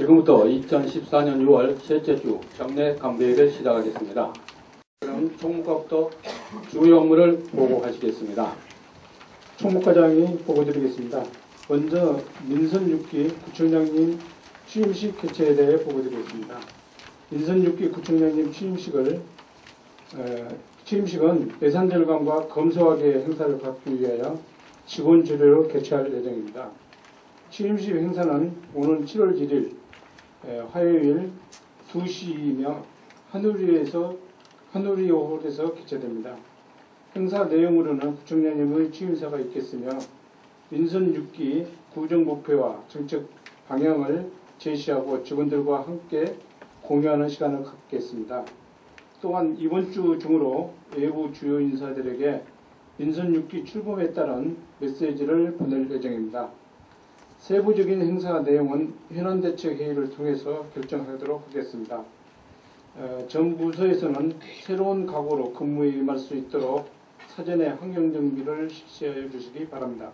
지금부터 2014년 6월 셋째 주 정례 간부회의를 시작하겠습니다. 그럼 총무과부터 주요 업무를 보고하시겠습니다. 총무과장이 보고드리겠습니다. 먼저 민선 6기 구청장님 취임식 개최에 대해 보고드리겠습니다. 민선 6기 구청장님 취임식은 예산 절감과 검소하게 행사를 갖기 위하여 직원 주례로 개최할 예정입니다. 취임식 행사는 오는 7월 1일 화요일 2시이며 한우리홀에서 개최됩니다. 행사 내용으로는 구청장님의 취임사가 있겠으며 민선 6기 구정 목표와 정책 방향을 제시하고 직원들과 함께 공유하는 시간을 갖겠습니다. 또한 이번 주 중으로 외부 주요 인사들에게 민선 6기 출범에 따른 메시지를 보낼 예정입니다. 세부적인 행사 내용은 현안대책회의를 통해서 결정하도록 하겠습니다. 전 부서에서는 새로운 각오로 근무에 임할 수 있도록 사전에 환경정비를 실시해 주시기 바랍니다.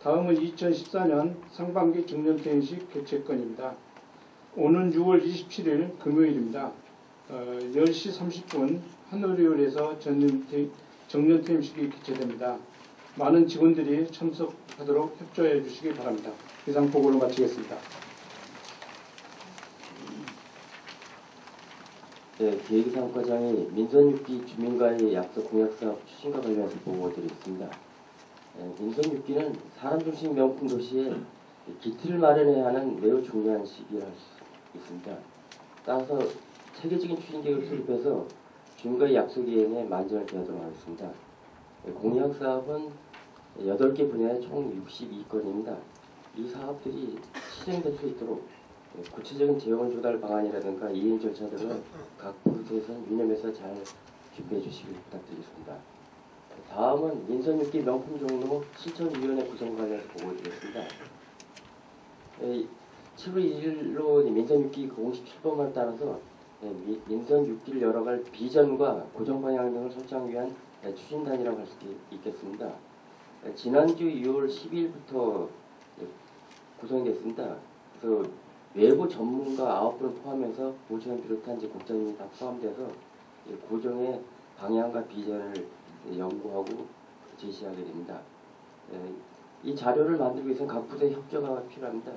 다음은 2014년 상반기 정년퇴임식 개최건입니다. 오는 6월 27일 금요일입니다. 10시 30분 한우리홀에서 정년퇴임식이 개최됩니다. 많은 직원들이 참석하도록 협조해 주시기 바랍니다. 이상 보고를 마치겠습니다. 네, 기획이사업과장이 민선 6기 주민과의 약속 공약사업 추진과 관련해서 보고드리겠습니다. 민선 6기는 사람 중심 명품 도시에 기틀을 마련해야 하는 매우 중요한 시기라 할 수 있습니다. 따라서 체계적인 추진 계획을 수립해서 주민과의 약속 이행에 만전을 기하도록 하겠습니다. 공약사업은 8개 분야에 총 62건입니다. 이 사업들이 실행될 수 있도록 구체적인 재원 조달 방안이라든가 이행 절차 등을 각 부서에서 유념해서 잘 준비해 주시길 부탁드리겠습니다. 다음은 민선 6기 명품 종로 실천위원회 구성 관련해서 보고드리겠습니다. 7월 1일로 민선 6기 공식 출범을 따라서 민선 6기를 열어갈 비전과 고정 방향 등을 설정하기 위한 추진단이라고 할 수 있겠습니다. 지난주 6월 10일부터 구성됐습니다. 그래서 외부 전문가 9분을 포함해서 보시원 비롯한 국장님이 다 포함돼서 고정의 방향과 비전을 연구하고 제시하게 됩니다. 이 자료를 만들기 위해서는 각 부서의 협조가 필요합니다.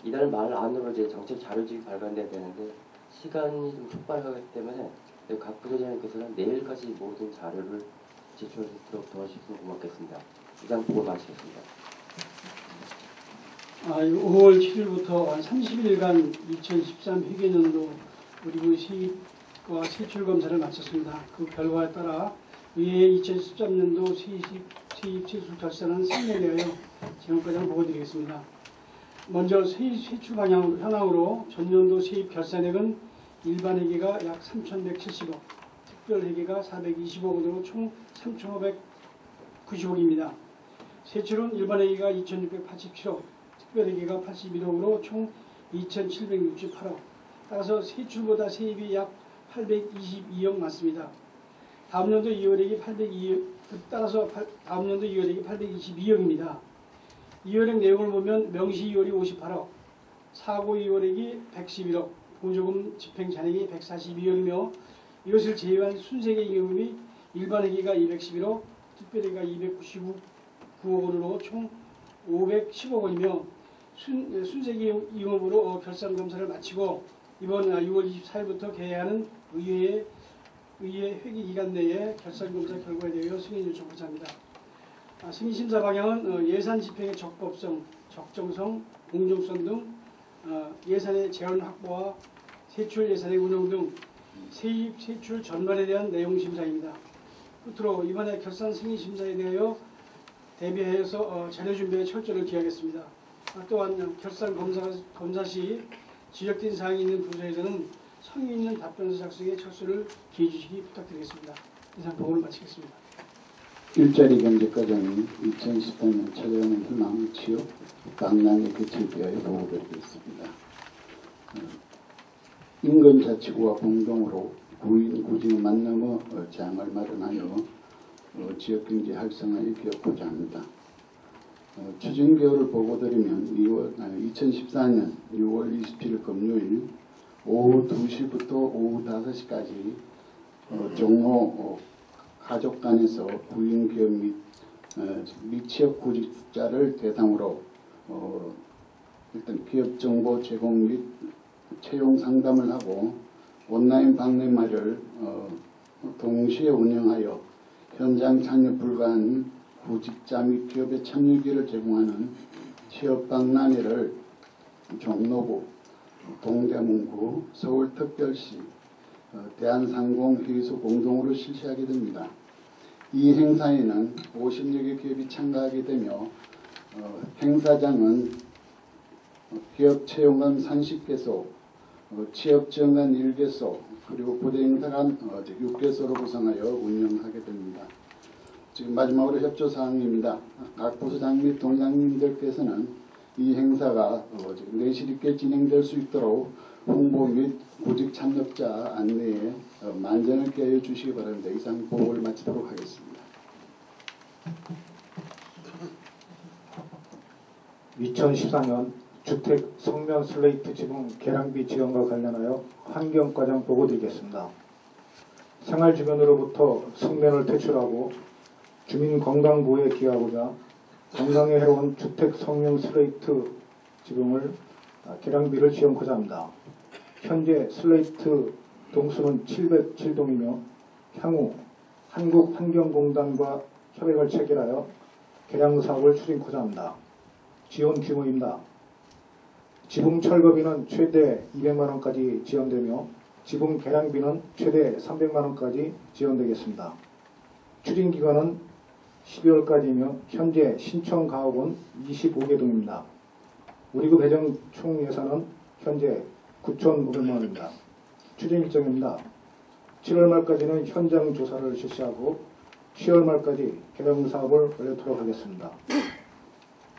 이달 말 안으로 이제 정책 자료집이 발간돼야 되는데 시간이 좀 촉박하기 때문에 각 부서장님께서는 내일까지 모든 자료를 제출할 수 있도록 도와주시면 고맙겠습니다. 이상 보고 마치겠습니다. 5월 7일부터 30일간 2013 회계년도 우리 세입과 세출검사를 마쳤습니다. 그 결과에 따라 의회 2013년도 세입 세출 결산은 승인에 대하여 재무과장 보고드리겠습니다. 먼저 세출 방향 현황으로 전년도 세입 결산액은 일반 회계가 약 3,170억, 특별 회계가 420억 원으로 총 3,590억입니다. 세출은 일반 회계가 2,687억, 특별 회계가 81억으로 총 2,768억. 따라서 세출보다 세입이 약 822억 많습니다. 다음 연도 2월액이 822억입니다. 2월액 내용을 보면 명시 2월이 58억, 사고 2월액이 111억, 보조금 집행 잔액이 142억이며 이것을 제외한 순세계 잉여금이 일반 회계가 211억, 특별회계가 299억 원으로 총 510억 원이며 순세계 잉여금으로 결산 검사를 마치고 이번 6월 24일부터 개회하는 의회 회계 기간 내에 결산 검사 결과에 대하여 승인 요청을 합니다. 승인 심사 방향은 예산 집행의 적법성, 적정성, 공정성 등 예산의 재원 확보와 세출 예산의 운영 등 세입 세출 전반에 대한 내용 심사입니다. 끝으로 이번에 결산 승인 심사에 대하여 대비하여서 자료 준비에 철저를 기하겠습니다. 또한 결산 검사 시 지적된 사항이 있는 부서에서는 성의 있는 답변서 작성에 철수를 기해 주시기 부탁드리겠습니다. 이상 보고를 마치겠습니다. 일자리 경제과장이 2018년 찾아오는 희망, 취업, 방향의 개최에 대하여 보고드리겠습니다. 인근자치구와 공동으로 구인 구직 만남의 장을 마련하여 지역경제 활성화에 기여하고자 합니다. 추진기호를 보고드리면 2014년 6월 27일 금요일 오후 2시부터 오후 5시까지 종로 가족단에서 구인기업 및 미취업 구직자를 대상으로 일단 기업 정보 제공 및 채용 상담을 하고 온라인 박람회를 동시에 운영하여 현장 참여 불가한 구직자 및 기업의 참여기를 제공하는 취업 박람회를 종로구, 동대문구, 서울특별시, 대한상공회의소 공동으로 실시하게 됩니다. 이 행사에는 50여 개 기업이 참가하게 되며 행사장은 기업 채용관 30개소, 취업지원관 1개소, 그리고 부대행사관 6개소로 구성하여 운영하게 됩니다. 지금 마지막으로 협조사항입니다. 각 부서장 및 동장님들께서는 이 행사가 내실 있게 진행될 수 있도록 홍보 및 구직 참여자 안내에 만전을 기하여 주시기 바랍니다. 이상 보고를 마치도록 하겠습니다. 2014년 주택 성면 슬레이트 지붕 계량비 지원과 관련하여 환경과정 보고 드리겠습니다. 생활주변으로부터 성면을 퇴출하고 주민 건강 보호에 기하고자 건강에 해로운 주택 성면 슬레이트 지붕을 계량비를 지원하고자 합니다. 현재 슬레이트 동수는 707동이며 향후 한국환경공단과 협약을 체결하여 계량 사업을 추진하고자 합니다. 지원 규모입니다. 지붕 철거비는 최대 200만원까지 지원되며 지붕 계량비는 최대 300만원까지 지원되겠습니다. 추진기간은 12월까지이며 현재 신청 가옥은 25개 동입니다. 우리구 배정 총 예산은 현재 9,500만원입니다. 추진 일정입니다. 7월 말까지는 현장 조사를 실시하고 10월 말까지 계량 사업을 완료토록 하겠습니다.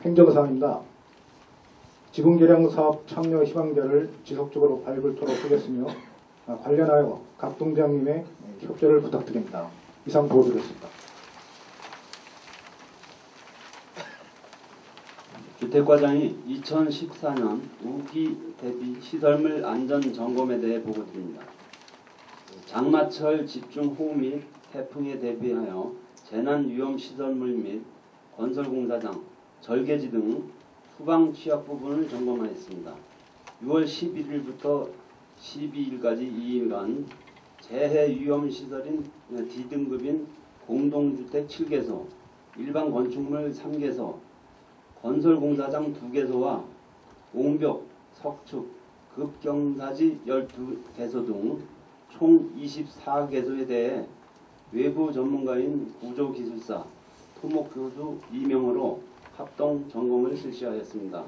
행정사항입니다. 지붕 계량 사업 참여 희망자를 지속적으로 발굴토록 하겠으며 관련하여 각 동장님의 협조를 부탁드립니다. 이상 보고드렸습니다. 주택과장이 2014년 우기 대비 시설물 안전 점검에 대해 보고드립니다. 장마철 집중호우 및 태풍에 대비하여 재난 위험 시설물 및 건설공사장, 절개지 등 후방 취약 부분을 점검하였습니다. 6월 11일부터 12일까지 2일간 재해 위험 시설인 D등급인 공동주택 7개소, 일반 건축물 3개소, 건설공사장 2개소와 옹벽, 석축, 급경사지 12개소 등 총 24개소에 대해 외부 전문가인 구조기술사, 토목교수 2명으로 합동 점검을 실시하였습니다.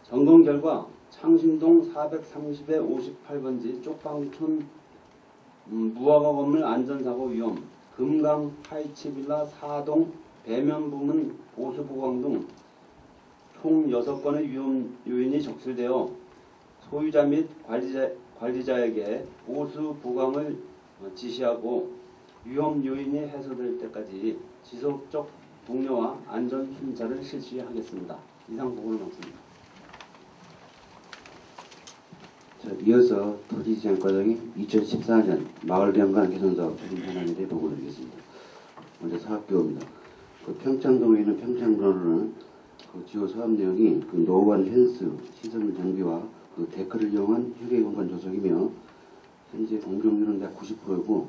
점검 결과 창신동 430에 58번지 쪽방촌 무허가 건물 안전사고 위험, 금강 하이츠빌라 4동 배면 부문 보수 보강 등 총 6건의 위험 요인이 적실되어 소유자 및 관리자에게 보수 보강을 지시하고 위험 요인이 해소될 때까지 지속적 동료와 안전 순찰을 실시하겠습니다. 이상 보고를 마칩니다. 이어서 토지지향과장이 2014년 마을병간 개선사업 추진 현안에 대해 보고드리겠습니다. 먼저 사업계획입니다. 평창동에 있는 평창로는 지호 사업 내용이 노후관 펜스, 시설물 정비와 데크를 이용한 휴게공간 조성이며 현재 공정률은 약 90%이고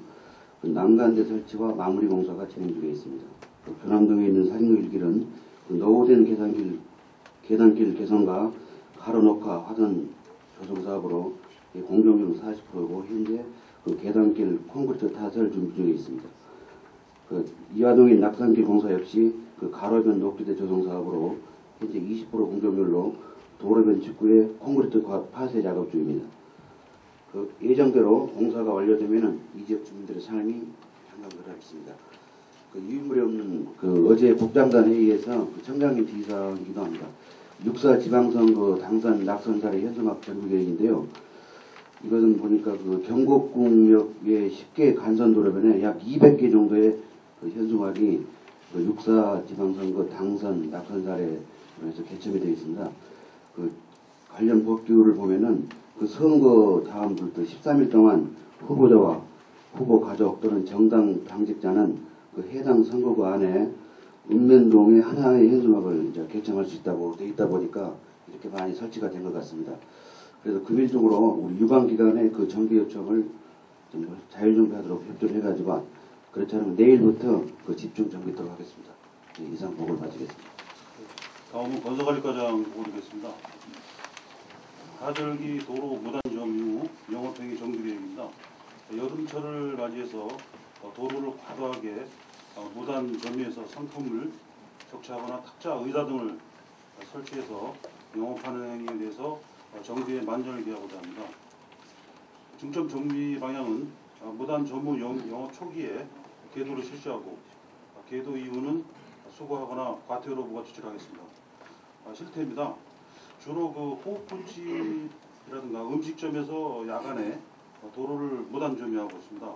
난간대 설치와 마무리 공사가 진행 중에 있습니다. 교남동에 있는 사립로 1길은 노후된 계단길 개선과 가로 녹화 화단 조성 사업으로 공정률은 40%이고 현재 계단길 콘크리트 타설 준비 중에 있습니다. 이화동의 낙산길 공사 역시 가로변 녹지대 조성 사업으로 현재 20% 공정률로 도로변 직구에 콘크리트 파쇄 작업 중입니다. 예정대로 공사가 완료되면 이 지역 주민들의 삶이 향상될 있습니다. 유인물이 없는 어제 국장단 회의에서 청장님 지시사항이기도 합니다. 6.4 지방선거 당선 낙선사례 현수막 정비 계획인데요. 이것은 보니까 경복궁역의 10개 간선 도로변에 약 200개 정도의 현수막이 그 6.4 지방선거 당선, 낙선 사례로 해서 개첨이 되어 있습니다. 그 관련 법규를 보면은 그 선거 다음부터 13일 동안 후보자와 후보 가족 또는 정당 당직자는 그 해당 선거구 안에 읍면동의 하나의 현수막을 이제 개청할 수 있다고 돼 있다 보니까 이렇게 많이 설치가 된 것 같습니다. 그래서 금일적으로 우리 유관기관의 그 정비 요청을 좀 자율정비하도록 협조를 해가지고 그렇지 않으면 내일부터 그 집중 정비토록 하겠습니다. 네, 이상 보고를 마치겠습니다. 다음은 건설관리과장 보고드리겠습니다. 하절기 도로 무단 점유 이후 영업행위 정비 계획입니다. 여름철을 맞이해서 도로를 과도하게 무단 점유해서 상품을 적재하거나 탁자, 의자 등을 설치해서 영업하는 행위에 대해서 정비에 만전을 기하고자 합니다. 중점 정비 방향은 무단 점유 영업 초기에 계도를 실시하고 계도 이후는 수거하거나 과태료부과 조치하겠습니다. 실태입니다. 주로 그 호흡분지라든가 음식점에서 야간에 도로를 무단 점유하고 있습니다.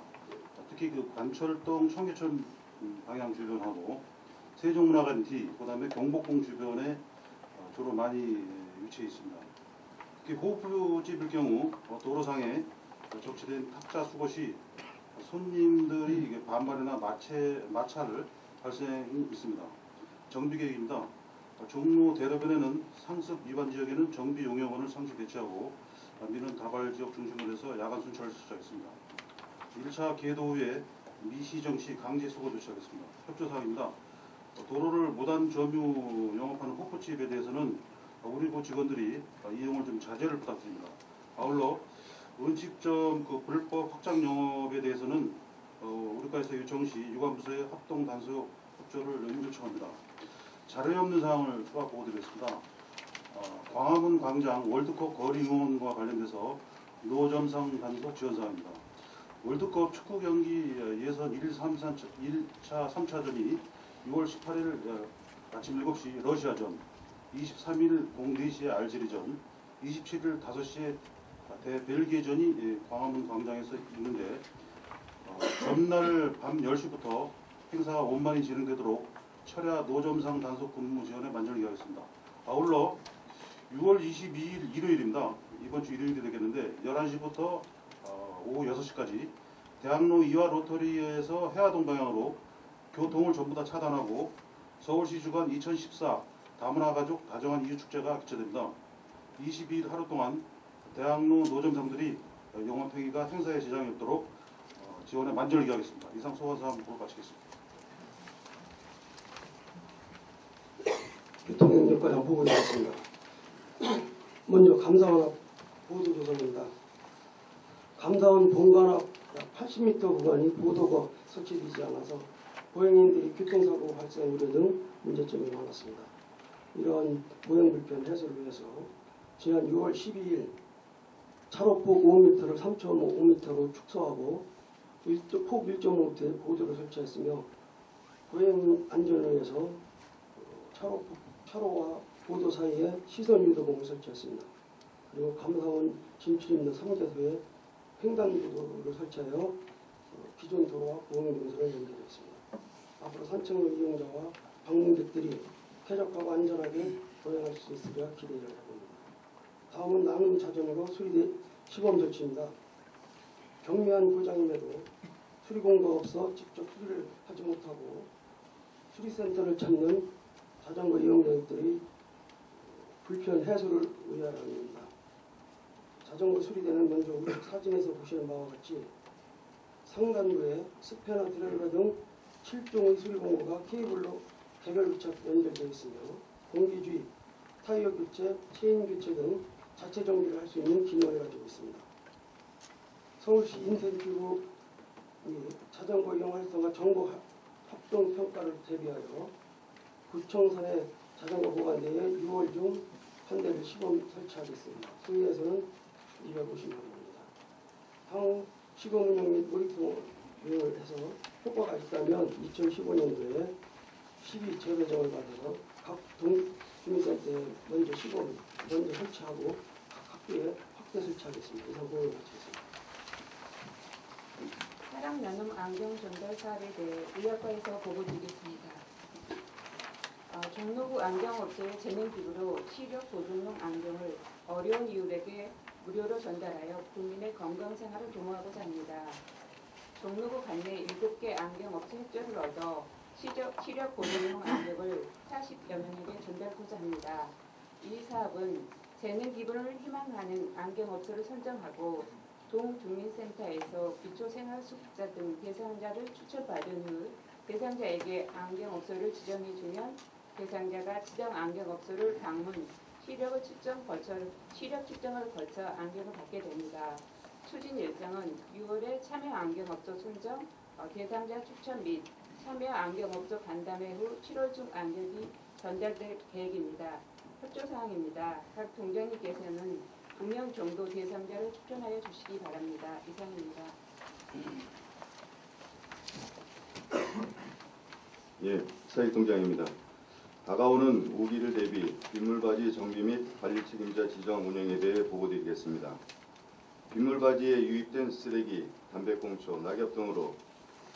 특히 그 관철동 청계천 방향 주변하고 세종문화관 뒤, 그다음에 경복궁 주변에 주로 많이 위치해 있습니다. 특히 호흡집일 경우 도로상에 적치된 탁자 수거 시 손님들이 반발이나 마찰을 발생이 있습니다. 정비 계획입니다. 종로 대로변에는 상습 위반 지역에는 정비 용역원을 상시 배치하고 미는 다발 지역 중심으로 해서 야간 순찰을 실시하겠습니다. 1차 계도 후에 미시정 시 강제 수거 조치하겠습니다. 협조사항입니다. 도로를 무단 점유 영업하는 호프집에 대해서는 우리 부 직원들이 이용을 좀 자제를 부탁드립니다. 아울러 음식점 그 불법 확장 영업에 대해서는 우리과에서 요청 시 유관부서의 합동 단속 협조를 요청합니다. 자료에 없는 사항을 추가 보고드리겠습니다. 광화문 광장 월드컵 거리 응원과 관련돼서 노점상 단속 지원사항입니다. 월드컵 축구 경기 예선 1차 3차전이 6월 18일 아침 7시 러시아전, 23일 04시에 알제리전, 27일 5시에 대벨기에전이 광화문 광장에서 있는데 전날 밤 10시부터 행사가 원만히 진행되도록 철야 노점상 단속 근무 지원에 만전을 기하겠습니다. 아울러 6월 22일 일요일입니다. 이번 주 일요일이 되겠는데 11시부터 오후 6시까지 대학로 이화 로터리에서 해화동 방향으로 교통을 전부 다 차단하고 서울시 주관 2014 다문화 가족 다정한 이웃축제가 개최됩니다. 22일 하루 동안 대학로 노점상들이 영업행위가 행사에 지장이 없도록 지원에 만전을 기하겠습니다. 이상 소관사항 보고 마치겠습니다. 교통연결과장 보고드리겠습니다. 먼저 감사원 보도조선입니다. 감사원 본관 앞 약 80m 구간이 보도가 설치되지 않아서 보행인들이 교통사고 발생 우려 등 문제점이 많았습니다. 이러한 보행 불편 해소를 위해서 지난 6월 12일 차로폭 5m를 3.5m로 축소하고 폭 1.5m의 보도를 설치했으며 보행 안전을 위해서 차로와 보도 사이에 시선 유도봉을 설치했습니다. 그리고 감사원 진출 있는 3개소에 횡단보도를 설치하여 기존 도로와 보행 동선을 연결했습니다. 앞으로 산책로 이용자와 방문객들이 쾌적하고 안전하게 보행할 수 있으리라 기대를 해봅니다. 다음은 나눔 자전거 수리 시범 조치입니다. 경미한 고장임에도 수리공구가 없어 직접 수리를 하지 못하고 수리센터를 찾는 자전거 이용자들이 불편 해소를 의뢰합니다. 자전거 수리대는 먼저 우리 사진에서 보시는 바와 같이 상단부에 스패너 드라이버 등 7종의 수리공구가 케이블로 개별 부착 연결되어 있으며 공기주입, 타이어 교체, 체인 교체 등 자체 정비를 할 수 있는 기능을 가지고 있습니다. 서울시 인센티브 자전거 이용 활성화 정보 합동 평가를 대비하여 구청선의 자전거 보관대에 6월 중 한 대를 시범 설치하겠습니다. 소위에서는 250만 원입니다. 향후 시범 운영 및 모니터링을 해서 효과가 있다면 2015년도에 12재배정을 받아서 각 주민센터에 먼저 설치하고 각 학교에 확대 설치하겠습니다. 이상 보고를 마치겠습니다. 차량 나눔 안경 전달 사업에 대해 의학과에서 보고드리겠습니다. 종로구 안경업체의 재능 기부로 시력 보존용 안경을 어려운 이웃에게 무료로 전달하여 국민의 건강 생활을 도모하고자 합니다. 종로구 관내 7개 안경업체 협조를 얻어 시력 보존용 안경을 40여 명에게 전달하고자 합니다. 이 사업은 재능 기부를 희망하는 안경업체를 선정하고 동주민센터에서 기초생활수급자 등 대상자를 추천받은 후 대상자에게 안경업소를 지정해주면 대상자가 지정 안경업소를 방문, 시력 측정을 거쳐 안경을 받게 됩니다. 추진 일정은 6월에 참여 안경업소 선정, 대상자 추천 및 참여 안경업소 간담회 후 7월 중 안경이 전달될 계획입니다. 협조사항입니다. 각 동장님께서는 2명 정도 대상자를 추천하여 주시기 바랍니다. 이상입니다. 예, 사익동장입니다. 다가오는 우기를 대비 빗물바지 정비 및 관리 책임자 지정 운영에 대해 보고드리겠습니다. 빗물바지에 유입된 쓰레기, 담배꽁초, 낙엽 등으로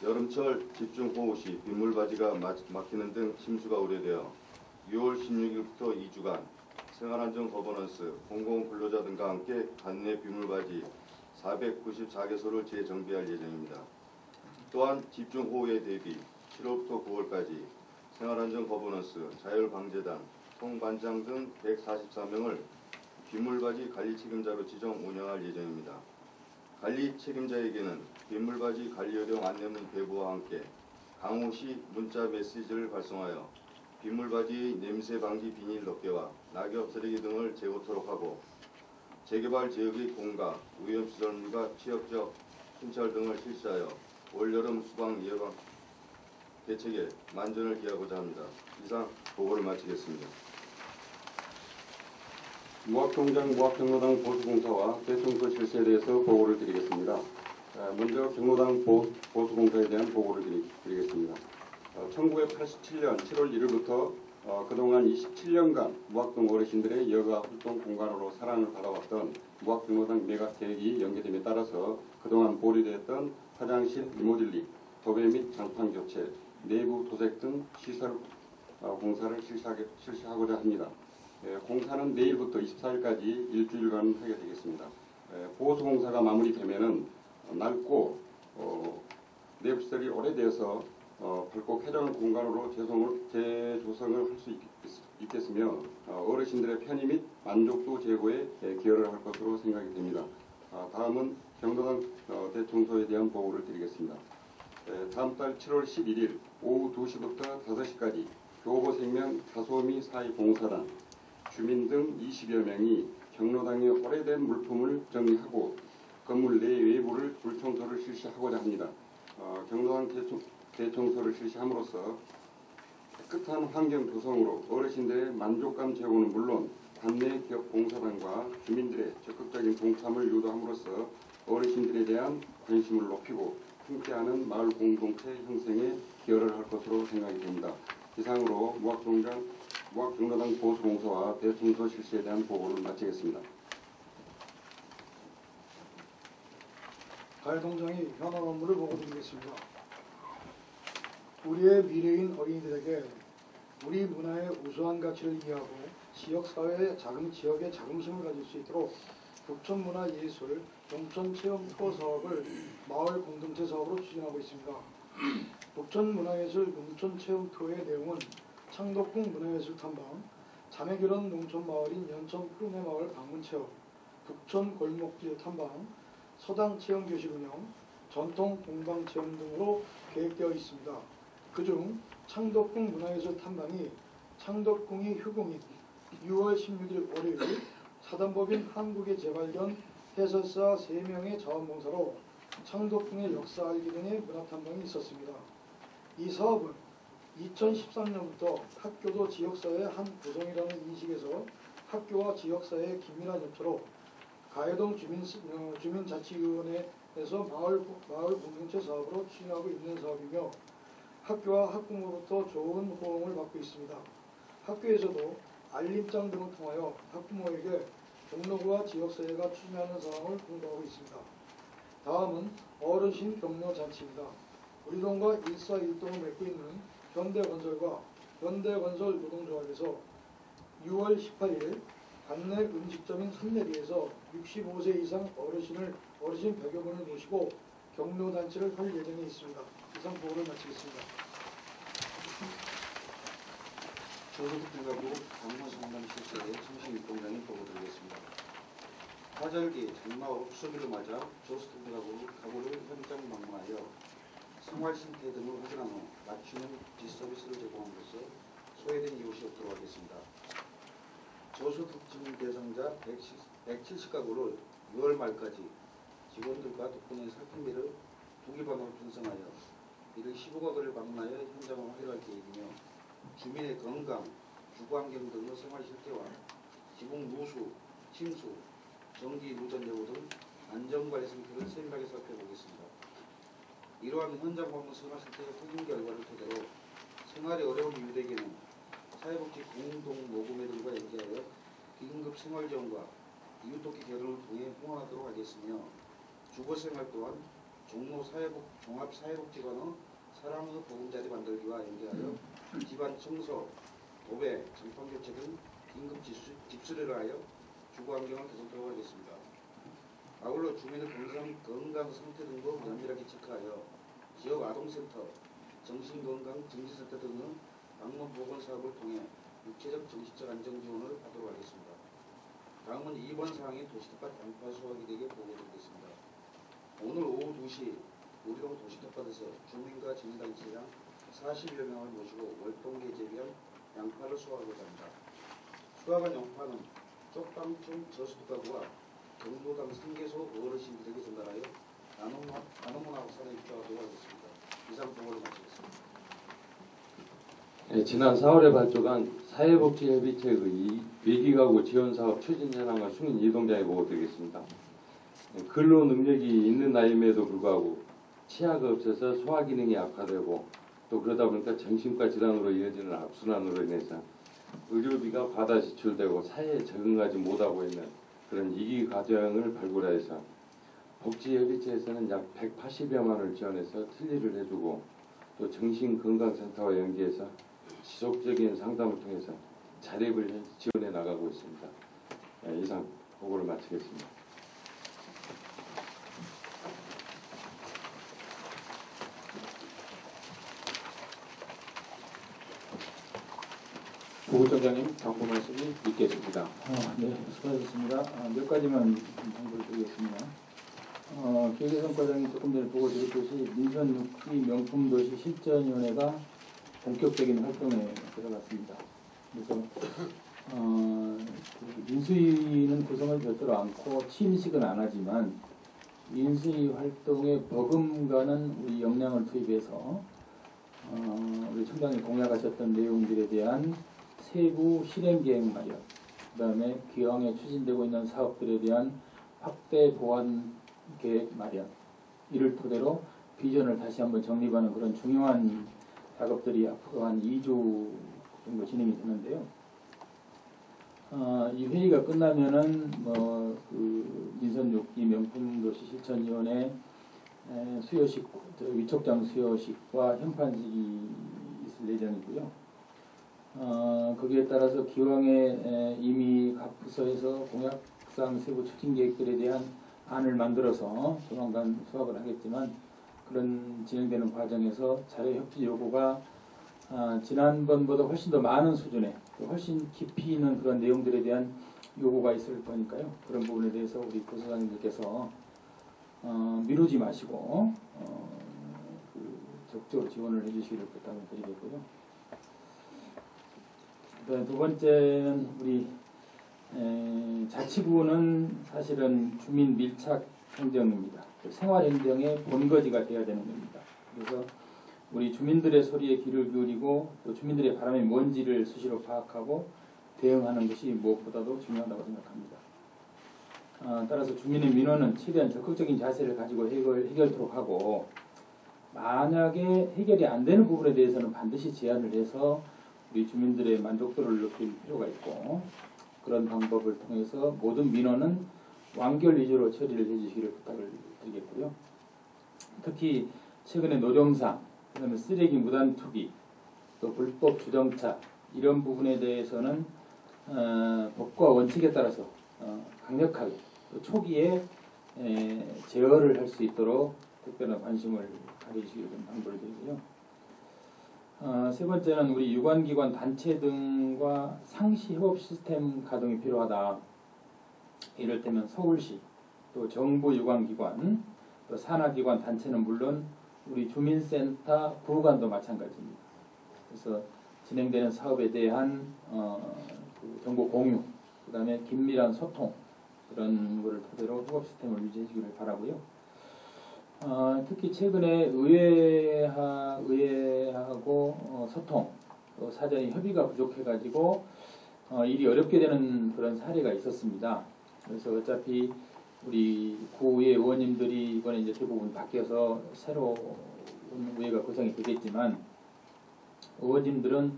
여름철 집중호우 시 빗물바지가 막히는 등 침수가 우려되어 6월 16일부터 2주간 생활안전 거버넌스, 공공근로자 등과 함께 관내 빗물바지 494개소를 재정비할 예정입니다. 또한 집중호우에 대비 7월부터 9월까지 생활안전 거버넌스, 자율방재단, 통반장 등 144명을 빗물바지 관리 책임자로 지정 운영할 예정입니다. 관리 책임자에게는 빗물바지 관리요령 안내문 배부와 함께 강우 시 문자 메시지를 발송하여 빗물바지의 냄새 방지 비닐 덮개와 낙엽 쓰레기 등을 제거토록 하고 재개발 지역의 공가, 오염시설물과 취약적 순찰 등을 실시하여 올여름 수방 예방 대책에 만전을 기하고자 합니다. 이상 보고를 마치겠습니다. 무학동장 무학경로당 보수공사와 대청소 실시에 대해서 보고를 드리겠습니다. 먼저 경로당 보수공사에 대한 보고를 드리겠습니다. 1987년 7월 1일부터 그동안 27년간 무학동 어르신들의 여가 활동 공간으로 사랑을 받아왔던 무학경로당 매각 계획이 연기됨에 따라서 그동안 보류되었던 화장실 리모델링, 도배 및 장판 교체, 내부 도색 등 시설 공사를 실시하고자 합니다. 공사는 내일부터 24일까지 일주일간 하게 되겠습니다. 보수공사가 마무리되면은 낡고 내부시설이 오래되어서 밝고 쾌적한 공간으로 재조성을 할 수 있겠으며 어르신들의 편의 및 만족도 제고에 기여를 할 것으로 생각이 됩니다. 다음은 경로당 대청소에 대한 보고를 드리겠습니다. 다음 달 7월 11일 오후 2시부터 5시까지 교보생명 다소미 사회봉사단 주민 등 20여 명이 경로당의 오래된 물품을 정리하고 건물 내 외부를 물청소를 실시하고자 합니다. 경로당 대청소를 실시함으로써 깨끗한 환경 조성으로 어르신들의 만족감 제고는 물론 관내 기업 봉사단과 주민들의 적극적인 동참을 유도함으로써 어르신들에 대한 관심을 높이고 함께하는 마을 공동체 형성에 기여를 할 것으로 생각이 됩니다. 이상으로 무학경로당 보수공사와 대청소 실시에 대한 보고를 마치겠습니다. 가해동장이 현안 업무를 보고드리겠습니다. 우리의 미래인 어린이들에게 우리 문화의 우수한 가치를 이해하고 지역사회의 지역의 자긍심을 가질 수 있도록 북촌문화예술 농촌체험 투어 사업을 마을 공동체 사업으로 추진하고 있습니다. 북촌문화예술 농촌체험 투어의 내용은 창덕궁 문화예술 탐방, 자매결혼 농촌마을인 연천 푸르네마을 방문체험, 북촌 골목길 탐방, 서당 체험교실 운영, 전통 공방체험 등으로 계획되어 있습니다. 그중 창덕궁 문화예술 탐방이 창덕궁이 휴궁인 6월 16일 월요일 사단법인 한국의 재발견 해설사 3명의 자원봉사로 창덕궁의 역사 알기 등의 문화탐방이 있었습니다. 이 사업은 2013년부터 학교도 지역사회의 한 구성이라는 인식에서 학교와 지역사회의 긴밀한 협조로 가해동 주민자치위원회에서 마을 공동체 사업으로 추진하고 있는 사업이며 학교와 학부모로부터 좋은 호응을 받고 있습니다. 학교에서도 알림장 등을 통하여 학부모에게 종로구와 지역사회가 추진하는 사항을 공부하고 있습니다. 다음은 어르신 격려 잔치입니다. 우리 동과 일사일동을 맺고 있는 현대건설과 현대건설 노동조합에서 6월 18일 관내 음식점인 산내리에서 65세 이상 어르신 100여 분을 모시고 격려단체를 할 예정에 있습니다. 이상 보고를 마치겠습니다. 조소득들가구 강모상담실세의 청신육동장이 보고드리겠습니다. 화절기 장마오 추석일을 맞아 조소득들가구를 현장 방문하여 생활신태 등을 확인한 후 맞춤형 뒷서비스를 제공함으로써 소외된 이웃이 없도록 하겠습니다. 저소득층 대상자 170가구를 6월 말까지 직원들과 덕분에 살핀비를 두기반으로 편성하여 이를 15가구를 방문하여 현장을 확인할 계획이며 주민의 건강, 주거환경 등의 생활실태와 지붕 누수, 침수, 전기 누전 여부 등 안전관리 상태를 세밀하게 살펴보겠습니다. 이러한 현장 방문 생활실태의 확인 결과를 토대로 생활이 어려운 이웃에게는 사회복지 공동모금회 등과 연계하여 긴급 생활지원과 이웃돕기 결혼을 통해 후원하도록 하겠으며 주거생활 또한 종로 종합사회복지관의 사랑의 보금자리 만들기와 연계하여 집안 청소, 도배, 장판 교체 등 긴급 집수리를 하여 주거환경을 개선하도록 하겠습니다. 아울러 주민의 건강 상태 등도 면밀하게 체크하여 지역 아동센터, 정신건강 정신센터 등의 방문 보건 사업을 통해 육체적 정신적 안정 지원을 하도록 하겠습니다. 다음은 2번 사항의 도시텃밭 양파 수확이 되게 보고드리겠습니다. 오늘 오후 2시 우리동 도시텃밭에서 주민과 지인단체장 40여 명을 모시고 월동기에 재배한 양파를 수확하고자 합니다. 수확한 양파는 쪽방촌 저소득가구와 경로당 3개소 어르신들에게 전달하여 나눔문화 확산에 입주하도록 하겠습니다. 이상 보고를 마치겠습니다. 네, 지난 4월에 발족한 사회복지협의체의 외기가구 지원사업 추진 현황과 승인 이동장에 보고드리겠습니다. 근로 능력이 있는 나이임에도 불구하고 치아가 없어서 소화기능이 악화되고 또 그러다 보니까 정신과 질환으로 이어지는 악순환으로 인해서 의료비가 과다 지출되고 사회에 적응하지 못하고 있는 그런 이기 가정을 발굴해서 복지협의체에서는 약 180여만 원을 지원해서 틀니를 해주고 또 정신건강센터와 연계해서 지속적인 상담을 통해서 자립을 지원해 나가고 있습니다. 네, 이상 보고를 마치겠습니다. 보고장관님 당부 말씀이 있겠습니다. 네, 수고하셨습니다. 몇 가지만 당부를 드리겠습니다. 기획재정과장이 조금 전에 보고드렸듯이 민선6기 명품도시 실전위원회가 본격적인 활동에 들어갔습니다. 그래서 인수위는 구성을 별도로 않고 취임식은 안 하지만 인수위 활동에 버금가는 우리 역량을 투입해서 우리 총장이 공약하셨던 내용들에 대한 세부 실행계획 마련, 그 다음에 기왕에 추진되고 있는 사업들에 대한 확대 보완 계획 마련, 이를 토대로 비전을 다시 한번 정립하는 그런 중요한 작업들이 앞으로 한 2주 정도 진행이 되는데요. 이 회의가 끝나면은 민선 6기 명품도시 실천위원회 수요식, 위촉장 수요식과 현판식이 있을 예정이고요. 거기에 따라서 기왕에 이미 각 부서에서 공약상 세부 추진 계획들에 대한 안을 만들어서 조만간 수합을 하겠지만 그런 진행되는 과정에서 자료 협조 요구가 지난번보다 훨씬 더 많은 수준의 훨씬 깊이 있는 그런 내용들에 대한 요구가 있을 거니까요. 그런 부분에 대해서 우리 부서장님들께서 미루지 마시고 적극적으로 지원을 해주시기를 부탁을 드리겠고요. 두 번째는 우리 자치구는 사실은 주민 밀착 행정입니다. 생활 행정의 본거지가 되어야 되는 겁니다. 그래서 우리 주민들의 소리에 귀를 기울이고 또 주민들의 바람이 뭔지를 수시로 파악하고 대응하는 것이 무엇보다도 중요하다고 생각합니다. 따라서 주민의 민원은 최대한 적극적인 자세를 가지고 해결토록 하고 만약에 해결이 안 되는 부분에 대해서는 반드시 제안을 해서 우리 주민들의 만족도를 높일 필요가 있고 그런 방법을 통해서 모든 민원은 완결 위주로 처리를 해주시기를 부탁을 드리겠고요. 특히 최근에 노점상, 그다음에 쓰레기 무단 투기, 또 불법 주정차 이런 부분에 대해서는 법과 원칙에 따라서 강력하게 또 초기에 제어를 할 수 있도록 특별한 관심을 가져주시기를 좀 당부를 드리고요. 세 번째는 우리 유관기관 단체 등과 상시 협업 시스템 가동이 필요하다. 이를테면 서울시, 또 정부 유관기관, 또 산하기관 단체는 물론 우리 주민센터 구간도 마찬가지입니다. 그래서 진행되는 사업에 대한 그 정보 공유, 그 다음에 긴밀한 소통 그런 거를 토대로 협업 시스템을 유지해 주기를 바라고요. 특히 최근에 의회하고 소통, 또 사전에 협의가 부족해가지고 일이 어렵게 되는 그런 사례가 있었습니다. 그래서 어차피 우리 구의회 의원님들이 이번에 이제 대부분 바뀌어서 새로운 의회가 구성이 되겠지만 의원님들은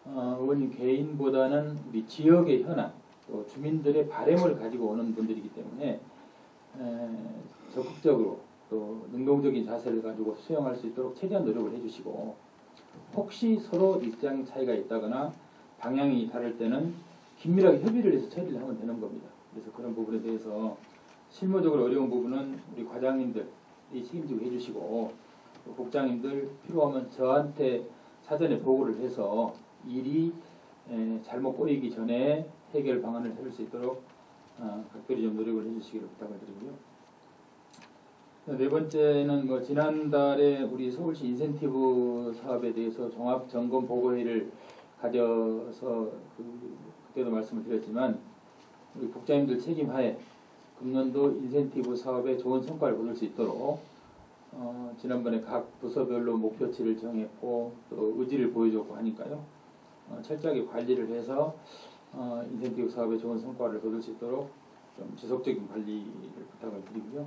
의원님 개인보다는 우리 지역의 현안, 또 주민들의 바람을 가지고 오는 분들이기 때문에 적극적으로 또 능동적인 자세를 가지고 수용할 수 있도록 최대한 노력을 해주시고 혹시 서로 입장 차이가 있다거나 방향이 다를 때는 긴밀하게 협의를 해서 처리를 하면 되는 겁니다. 그래서 그런 부분에 대해서 실무적으로 어려운 부분은 우리 과장님들이 책임지고 해주시고 또 국장님들 필요하면 저한테 사전에 보고를 해서 일이 잘못 꼬이기 전에 해결 방안을 찾을 수 있도록 각별히 좀 노력을 해주시기를 부탁을 드리고요. 네 번째는 뭐 지난달에 우리 서울시 인센티브 사업에 대해서 종합 점검 보고회의를 가져서 그때도 말씀을 드렸지만 우리 국장님들 책임하에 금년도 인센티브 사업에 좋은 성과를 거둘 수 있도록 지난번에 각 부서별로 목표치를 정했고 또 의지를 보여줬고 하니까요. 철저하게 관리를 해서 인센티브 사업에 좋은 성과를 거둘 수 있도록 좀 지속적인 관리를 부탁을 드리고요.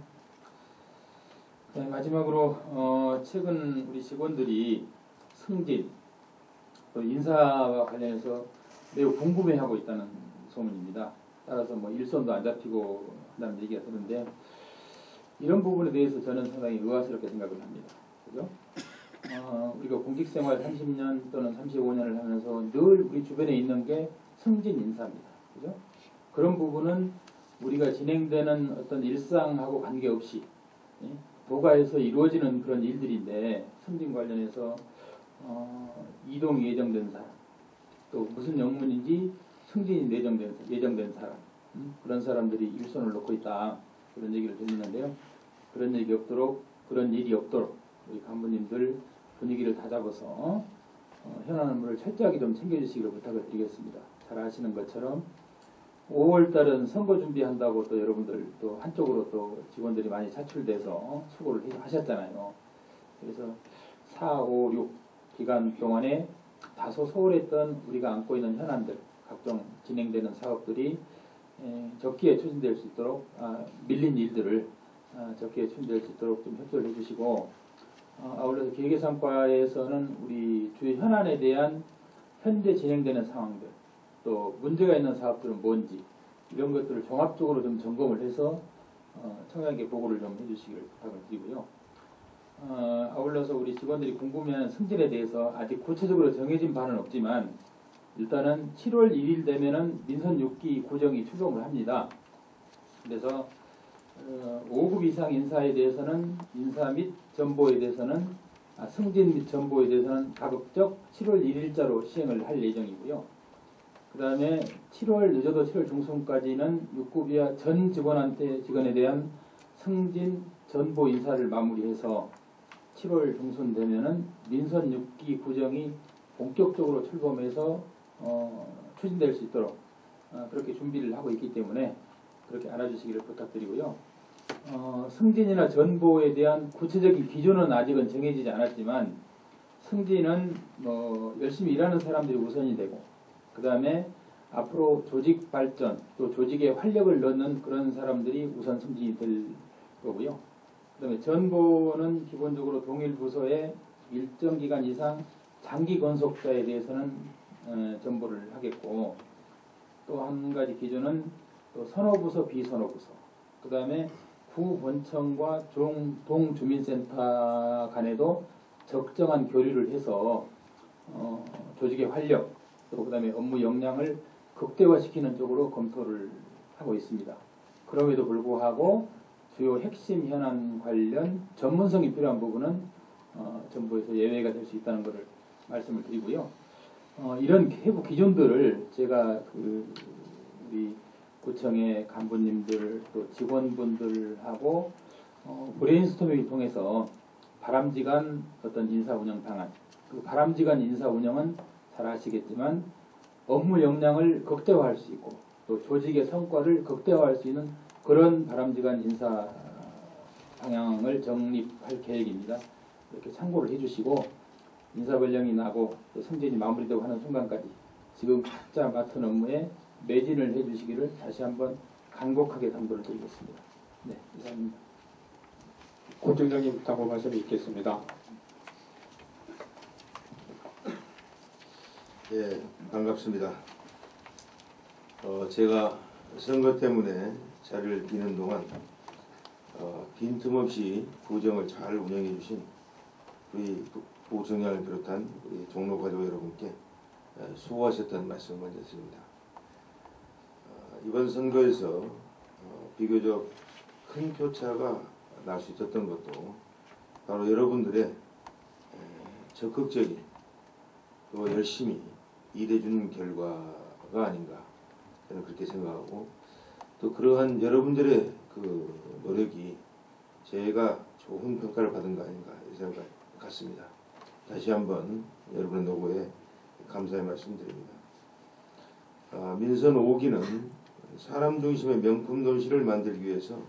마지막으로 최근 우리 직원들이 승진 또 인사와 관련해서 매우 궁금해하고 있다는 소문입니다. 따라서 뭐 일손도 안 잡히고 한다는 얘기가 드는데 이런 부분에 대해서 저는 상당히 의아스럽게 생각을 합니다. 그죠? 우리가 공직생활 30년 또는 35년을 하면서 늘 우리 주변에 있는 게 승진 인사입니다. 그죠? 그런 부분은 우리가 진행되는 어떤 일상하고 관계없이 도가에서 이루어지는 그런 일들인데 승진 관련해서 이동이 예정된 사람 또 무슨 영문인지 승진이 예정된 사람 그런 사람들이 일손을 놓고 있다 그런 얘기를 들리는데요. 그런 얘기 없도록 그런 일이 없도록 우리 간부님들 분위기를 다잡아서 현안 업무를 철저하게 좀 챙겨주시기를 부탁을 드리겠습니다. 잘 아시는 것처럼 5월달은 선거 준비한다고 또 여러분들 또 한쪽으로 또 직원들이 많이 차출돼서 수고를 하셨잖아요. 그래서 4, 5, 6 기간 동안에 다소 소홀했던 우리가 안고 있는 현안들 각종 진행되는 사업들이 적기에 추진될 수 있도록 밀린 일들을 적기에 추진될 수 있도록 좀 협조를 해주시고 아울러서 기획예산과에서는 우리 주요 현안에 대한 현재 진행되는 상황들 또 문제가 있는 사업들은 뭔지 이런 것들을 종합적으로 좀 점검을 해서 청장에게 보고를 좀 해주시기를 부탁을 드리고요. 아울러서 우리 직원들이 궁금해하는 승진에 대해서 아직 구체적으로 정해진 바는 없지만 일단은 7월 1일 되면은 민선 6기 구정이 출범을 합니다. 그래서 5급 이상 인사에 대해서는 인사 및 전보에 대해서는 승진 및 전보에 대해서는 가급적 7월 1일자로 시행을 할 예정이고요. 그 다음에 7월 늦어도 7월 중순까지는 6급 이하 전 직원에 대한 승진 전보 인사를 마무리해서 7월 중순 되면은 민선 6기 구정이 본격적으로 출범해서 추진될 수 있도록 그렇게 준비를 하고 있기 때문에 그렇게 알아주시기를 부탁드리고요. 승진이나 전보에 대한 구체적인 기준은 아직은 정해지지 않았지만 승진은 열심히 일하는 사람들이 우선이 되고 그 다음에 앞으로 조직 발전 또 조직에 활력을 넣는 그런 사람들이 우선 승진이 될 거고요. 그 다음에 전보는 기본적으로 동일 부서에 일정 기간 이상 장기 건속자에 대해서는 전보를 하겠고 또 한 가지 기준은 또 선호부서 비선호부서 그 다음에 구본청과 동주민센터 간에도 적정한 교류를 해서 조직의 활력, 또 그다음에 업무 역량을 극대화시키는 쪽으로 검토를 하고 있습니다. 그럼에도 불구하고 주요 핵심 현안 관련 전문성이 필요한 부분은 정부에서 예외가 될 수 있다는 것을 말씀을 드리고요. 이런 해부 기준들을 제가 우리 구청의 간부님들 또 직원분들하고 브레인스토밍을 통해서 바람직한 어떤 인사 운영 방안, 그 바람직한 인사 운영은 잘 아시겠지만 업무 역량을 극대화할 수 있고 또 조직의 성과를 극대화할 수 있는 그런 바람직한 인사 방향을 정립할 계획입니다. 이렇게 참고를 해주시고 인사 권령이 나고 또 승진이 마무리되고 하는 순간까지 지금 각자 맡은 업무에 매진을 해주시기를 다시 한번 간곡하게 당부를 드리겠습니다. 네, 이상입니다. 고청장님 당부 말씀이 있겠습니다. 예, 반갑습니다. 제가 선거 때문에 자리를 비는 동안 빈틈없이 구정을 잘 운영해 주신 우리 부청장을 비롯한 우리 종로 가족 여러분께 수고하셨다는 말씀을 먼저 드립니다. 이번 선거에서 비교적 큰 표차가 날 수 있었던 것도 바로 여러분들의 적극적인 또 열심히 일해주는 결과가 아닌가 저는 그렇게 생각하고 또 그러한 여러분들의 그 노력이 제가 좋은 평가를 받은 거 아닌가 이 생각 같습니다. 다시 한번 여러분의 노고에 감사의 말씀드립니다. 민선 5기는 사람 중심의 명품 도시를 만들기 위해서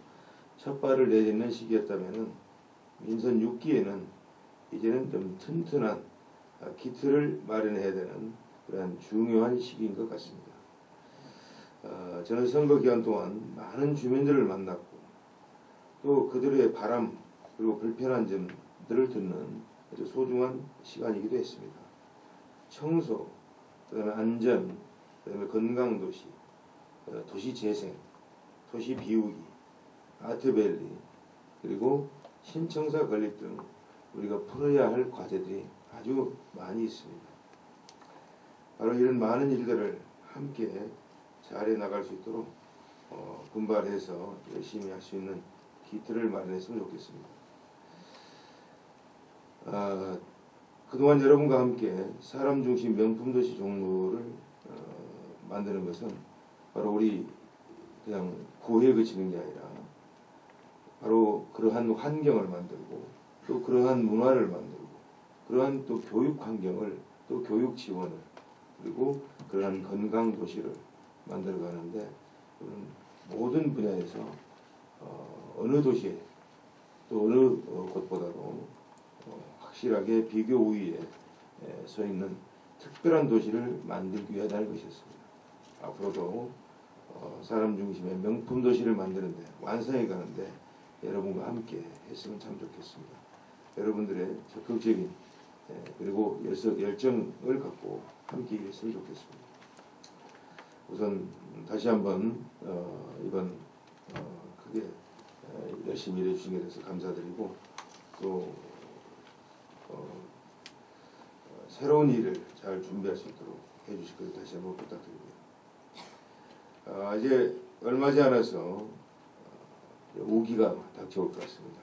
첫 발을 내딛는 시기였다면 민선 6기에는 이제는 좀 튼튼한 기틀을 마련해야 되는 그러한 중요한 시기인 것 같습니다. 저는 선거 기간 동안 많은 주민들을 만났고 또 그들의 바람 그리고 불편한 점들을 듣는 아주 소중한 시간이기도 했습니다. 청소, 그다음에 안전, 그다음에 건강도시, 도시재생, 도시 비우기, 아트밸리, 그리고 신청사 건립 등 우리가 풀어야 할 과제들이 아주 많이 있습니다. 바로 이런 많은 일들을 함께 잘해 나갈 수 있도록 분발해서 열심히 할 수 있는 기틀을 마련했으면 좋겠습니다. 그동안 여러분과 함께 사람 중심 명품도시 종로를 만드는 것은 바로 우리 그냥 구호에 그치는 게 아니라 바로 그러한 환경을 만들고 또 그러한 문화를 만들고 그러한 또 교육 환경을 또 교육 지원을 그리고 그러한 건강 도시를 만들어 가는데 모든 분야에서 어느 도시에 또 어느 곳보다도 확실하게 비교 우위에 서 있는 특별한 도시를 만들기 위하다는 것이었습니다. 앞으로도 사람 중심의 명품 도시를 만드는데 완성해 가는데 여러분과 함께 했으면 참 좋겠습니다. 여러분들의 적극적인 그리고 열정을 갖고 함께 일했으면 좋겠습니다. 우선 다시 한번 이번 크게 열심히 일해 주신 것에 대해서 감사드리고 또 새로운 일을 잘 준비할 수 있도록 해주실 것을 다시 한번 부탁드립니다. 이제 얼마지 않아서 5기가 닥쳐올 것 같습니다.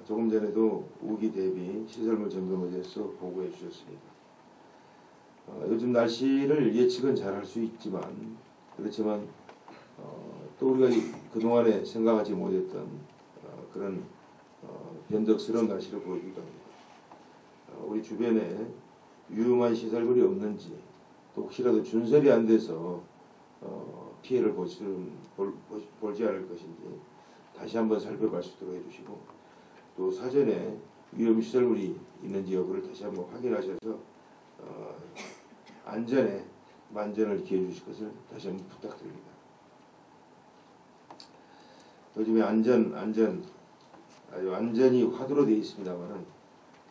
조금 전에도 5기 대비 시설물 점검에 대해서 보고해 주셨습니다. 요즘 날씨를 예측은 잘 할 수 있지만 그렇지만 또 우리가 그동안에 생각하지 못했던 그런 변덕스러운 날씨를 보여주기도 합니다. 우리 주변에 위험한 시설물이 없는지 또 혹시라도 준설이 안 돼서 피해를 볼지 않을 것인지 다시 한번 살펴볼 수 있도록 해주시고 또 사전에 위험시설물이 있는지 여부를 다시 한번 확인하셔서 안전에 만전을 기해 주실 것을 다시 한번 부탁드립니다. 요즘에 안전이 화두로 되어 있습니다만은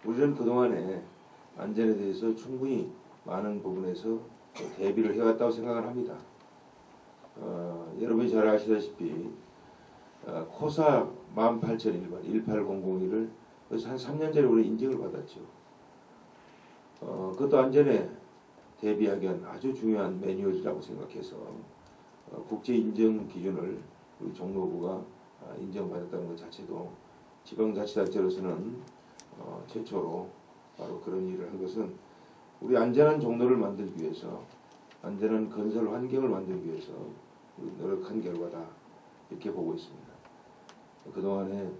우리는 그동안에 안전에 대해서 충분히 많은 부분에서 대비를 해왔다고 생각을 합니다. 여러분이 잘 아시다시피 코사 18001번 18001을 한 3년 전에 우리 인증을 받았죠. 그것도 안전에 대비하기 위한 아주 중요한 매뉴얼이라고 생각해서 국제 인정 기준을 우리 종로구가 인정받았다는 것 자체도 지방자치단체로서는 최초로 바로 그런 일을 한 것은 우리 안전한 종로를 만들기 위해서, 안전한 건설 환경을 만들기 위해서 우리 노력한 결과다, 이렇게 보고 있습니다. 그동안에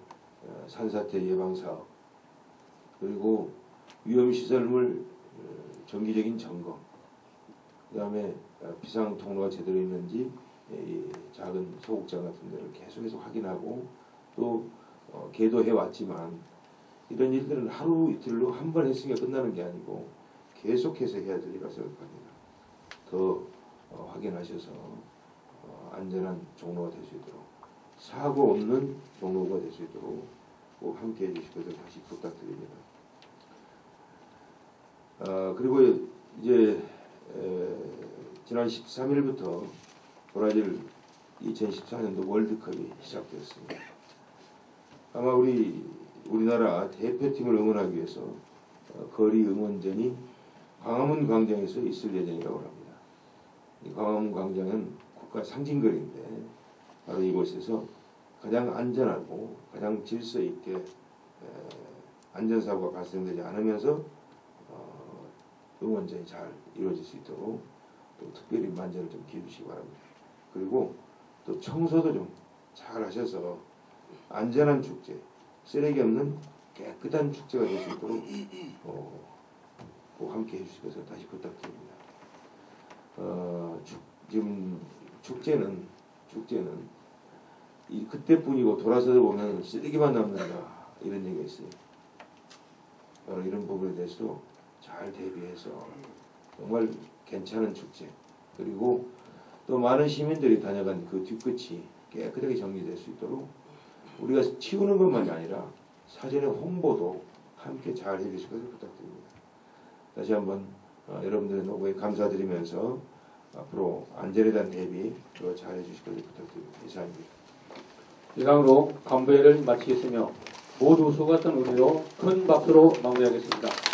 산사태 예방 사업, 그리고 위험시설물 정기적인 점검, 그 다음에 비상 통로가 제대로 있는지 이 작은 소극장 같은 데를 계속해서 확인하고 또 계도해 왔지만, 이런 일들은 하루 이틀로 한 번 했으니까 끝나는 게 아니고 계속해서 해야 될 일이라고 생각합니다. 더 확인하셔서 안전한 종로가 될 수 있도록, 사고 없는 종로가 될 수 있도록 꼭 함께 해주실 것을 다시 부탁드립니다. 그리고 이제 지난 13일부터 브라질 2014년도 월드컵이 시작되었습니다. 아마 우리나라 대표팀을 응원하기 위해서 거리 응원전이 광화문 광장에서 있을 예정이라고 합니다. 이 광화문 광장은 국가 상징거리인데 바로 이곳에서 가장 안전하고 가장 질서 있게 안전사고가 발생되지 않으면서 응원전이 잘 이루어질 수 있도록 또 특별히 만전을 좀 기해주시기 바랍니다. 그리고 또 청소도 좀 잘 하셔서 안전한 축제, 쓰레기 없는 깨끗한 축제가 될 수 있도록 꼭 함께 해주실 것을 다시 부탁드립니다. 지금 축제는 이 그때뿐이고 돌아서서 보면 쓰레기만 남는다, 이런 얘기가 있어요. 바로 이런 부분에 대해서도 잘 대비해서 정말 괜찮은 축제, 그리고 또 많은 시민들이 다녀간 그 뒤끝이 깨끗하게 정리될 수 있도록 우리가 치우는 것만이 아니라 사전에 홍보도 함께 잘 해주실 것을 부탁드립니다. 다시 한번 여러분들의 노고에 감사드리면서 앞으로 안전에 대한 대비 더 잘 해주실 것을 부탁드립니다. 이상입니다. 이상으로 간부회를 마치겠으며 모두 수고했던 의미로 큰 박수로 마무리하겠습니다.